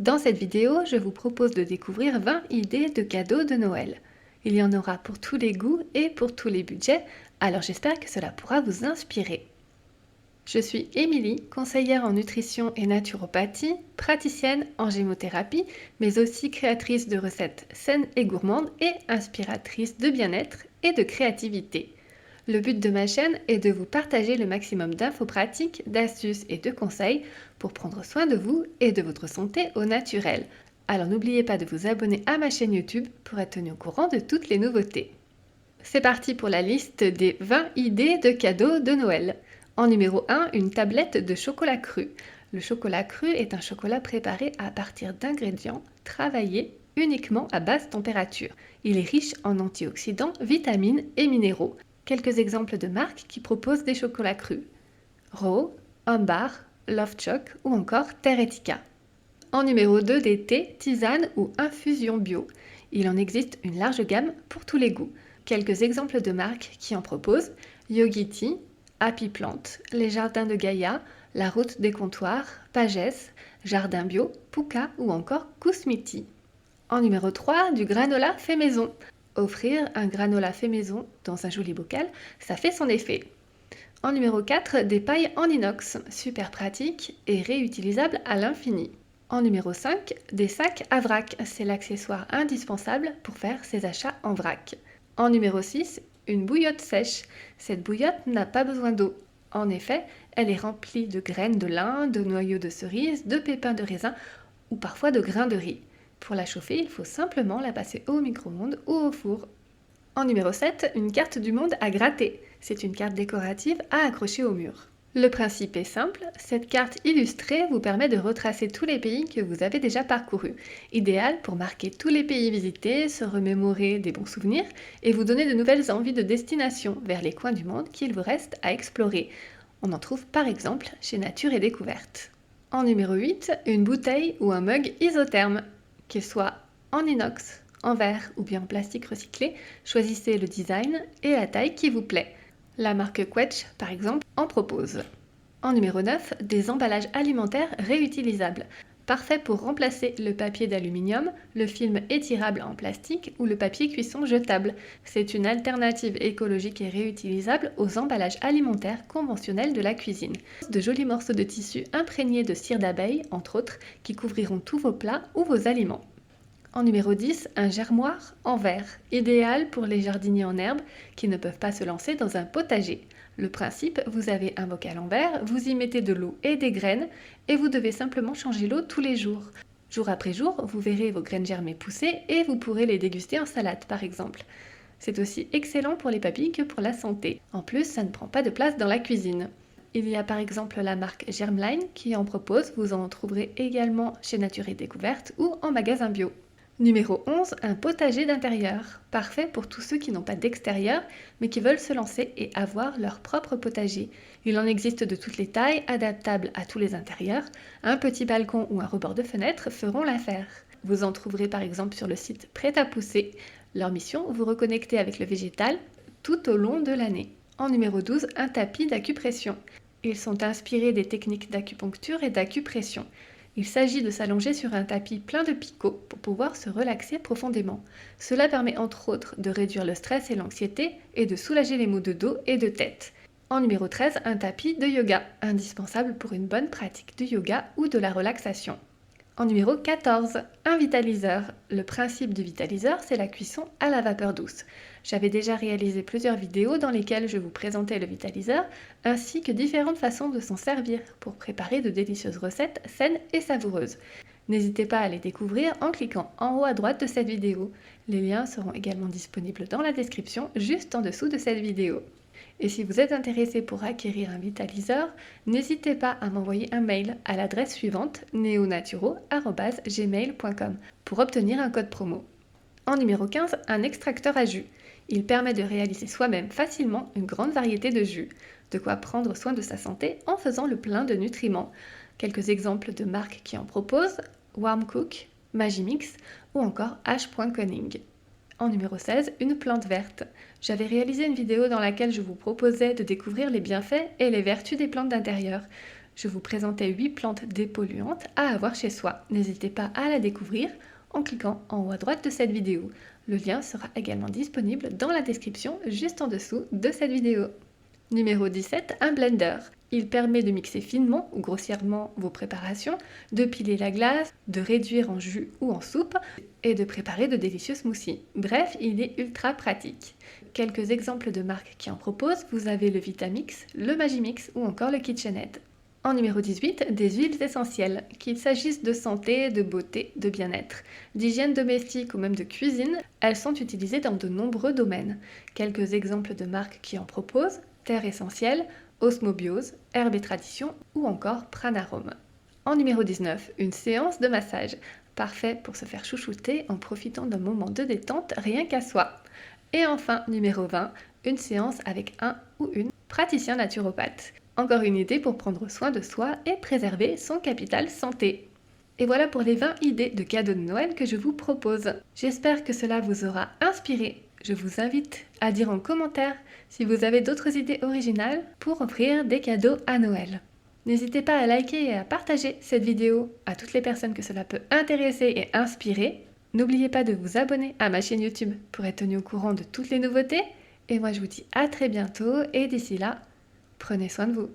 Dans cette vidéo, je vous propose de découvrir 20 idées de cadeaux de Noël. Il y en aura pour tous les goûts et pour tous les budgets, alors j'espère que cela pourra vous inspirer. Je suis Émilie, conseillère en nutrition et naturopathie, praticienne en gémothérapie, mais aussi créatrice de recettes saines et gourmandes et inspiratrice de bien-être et de créativité. Le but de ma chaîne est de vous partager le maximum d'infos pratiques, d'astuces et de conseils pour prendre soin de vous et de votre santé au naturel. Alors n'oubliez pas de vous abonner à ma chaîne YouTube pour être tenu au courant de toutes les nouveautés. C'est parti pour la liste des 20 idées de cadeaux de Noël. En numéro 1, une tablette de chocolat cru. Le chocolat cru est un chocolat préparé à partir d'ingrédients travaillés uniquement à basse température. Il est riche en antioxydants, vitamines et minéraux. Quelques exemples de marques qui proposent des chocolats crus. Raw, Ambar, Love Choc ou encore Terretica. En numéro 2, des thés, tisanes ou infusions bio. Il en existe une large gamme pour tous les goûts. Quelques exemples de marques qui en proposent: Yogi Tea, Happy Plant, Les Jardins de Gaïa, La Route des Comptoirs, Pages, Jardin Bio, Puka ou encore Kousmiti. En numéro 3, du granola fait maison. Offrir un granola fait maison dans un joli bocal, ça fait son effet. En numéro 4, des pailles en inox, super pratiques et réutilisables à l'infini. En numéro 5, des sacs à vrac, c'est l'accessoire indispensable pour faire ses achats en vrac. En numéro 6, une bouillotte sèche. Cette bouillotte n'a pas besoin d'eau. En effet, elle est remplie de graines de lin, de noyaux de cerise, de pépins de raisin ou parfois de grains de riz. Pour la chauffer, il faut simplement la passer au micro-ondes ou au four. En numéro 7, une carte du monde à gratter. C'est une carte décorative à accrocher au mur. Le principe est simple, cette carte illustrée vous permet de retracer tous les pays que vous avez déjà parcourus. Idéal pour marquer tous les pays visités, se remémorer des bons souvenirs et vous donner de nouvelles envies de destination vers les coins du monde qu'il vous reste à explorer. On en trouve par exemple chez Nature et Découverte. En numéro 8, une bouteille ou un mug isotherme. Qu'il soit en inox, en verre ou bien en plastique recyclé, choisissez le design et la taille qui vous plaît. La marque Quetch, par exemple, en propose. En numéro 9, des emballages alimentaires réutilisables. Parfait pour remplacer le papier d'aluminium, le film étirable en plastique ou le papier cuisson jetable. C'est une alternative écologique et réutilisable aux emballages alimentaires conventionnels de la cuisine. De jolis morceaux de tissu imprégnés de cire d'abeille, entre autres, qui couvriront tous vos plats ou vos aliments. En numéro 10, un germoir en verre, idéal pour les jardiniers en herbe qui ne peuvent pas se lancer dans un potager. Le principe, vous avez un bocal en verre, vous y mettez de l'eau et des graines et vous devez simplement changer l'eau tous les jours. Jour après jour, vous verrez vos graines germer pousser et vous pourrez les déguster en salade par exemple. C'est aussi excellent pour les papilles que pour la santé. En plus, ça ne prend pas de place dans la cuisine. Il y a par exemple la marque Germline qui en propose, vous en trouverez également chez Nature et Découverte ou en magasin bio. Numéro 11, un potager d'intérieur. Parfait pour tous ceux qui n'ont pas d'extérieur, mais qui veulent se lancer et avoir leur propre potager. Il en existe de toutes les tailles, adaptables à tous les intérieurs. Un petit balcon ou un rebord de fenêtre feront l'affaire. Vous en trouverez par exemple sur le site Prêt à pousser. Leur mission, vous reconnecter avec le végétal tout au long de l'année. En numéro 12, un tapis d'acupression. Ils sont inspirés des techniques d'acupuncture et d'acupression. Il s'agit de s'allonger sur un tapis plein de picots pour pouvoir se relaxer profondément. Cela permet entre autres de réduire le stress et l'anxiété et de soulager les maux de dos et de tête. En numéro 13, un tapis de yoga, indispensable pour une bonne pratique de yoga ou de la relaxation. En numéro 14, un vitaliseur. Le principe du vitaliseur, c'est la cuisson à la vapeur douce. J'avais déjà réalisé plusieurs vidéos dans lesquelles je vous présentais le vitaliseur, ainsi que différentes façons de s'en servir pour préparer de délicieuses recettes saines et savoureuses. N'hésitez pas à les découvrir en cliquant en haut à droite de cette vidéo. Les liens seront également disponibles dans la description, juste en dessous de cette vidéo. Et si vous êtes intéressé pour acquérir un vitaliseur, n'hésitez pas à m'envoyer un mail à l'adresse suivante neonaturo@gmail.com pour obtenir un code promo. En numéro 15, un extracteur à jus. Il permet de réaliser soi-même facilement une grande variété de jus. De quoi prendre soin de sa santé en faisant le plein de nutriments. Quelques exemples de marques qui en proposent: Warm Cook, Magimix ou encore H.Conning. En numéro 16, une plante verte. J'avais réalisé une vidéo dans laquelle je vous proposais de découvrir les bienfaits et les vertus des plantes d'intérieur. je vous présentais 8 plantes dépolluantes à avoir chez soi. N'hésitez pas à la découvrir en cliquant en haut à droite de cette vidéo. Le lien sera également disponible dans la description juste en dessous de cette vidéo. Numéro 17, un blender. Il permet de mixer finement ou grossièrement vos préparations, de piler la glace, de réduire en jus ou en soupe et de préparer de délicieux smoothies. Bref, il est ultra pratique. Quelques exemples de marques qui en proposent, vous avez le Vitamix, le Magimix ou encore le KitchenAid. En numéro 18, des huiles essentielles. Qu'il s'agisse de santé, de beauté, de bien-être, d'hygiène domestique ou même de cuisine, elles sont utilisées dans de nombreux domaines. Quelques exemples de marques qui en proposent: Terre Essentielle, Osmobiose, Herbe et Tradition ou encore Pranarome. En numéro 19, une séance de massage. Parfait pour se faire chouchouter en profitant d'un moment de détente rien qu'à soi. Et enfin, numéro 20, une séance avec un ou une praticien naturopathe. Encore une idée pour prendre soin de soi et préserver son capital santé. Et voilà pour les 20 idées de cadeaux de Noël que je vous propose. J'espère que cela vous aura inspiré. Je vous invite à dire en commentaire si vous avez d'autres idées originales pour offrir des cadeaux à Noël. N'hésitez pas à liker et à partager cette vidéo à toutes les personnes que cela peut intéresser et inspirer. N'oubliez pas de vous abonner à ma chaîne YouTube pour être tenu au courant de toutes les nouveautés. Et moi je vous dis à très bientôt et d'ici là, prenez soin de vous.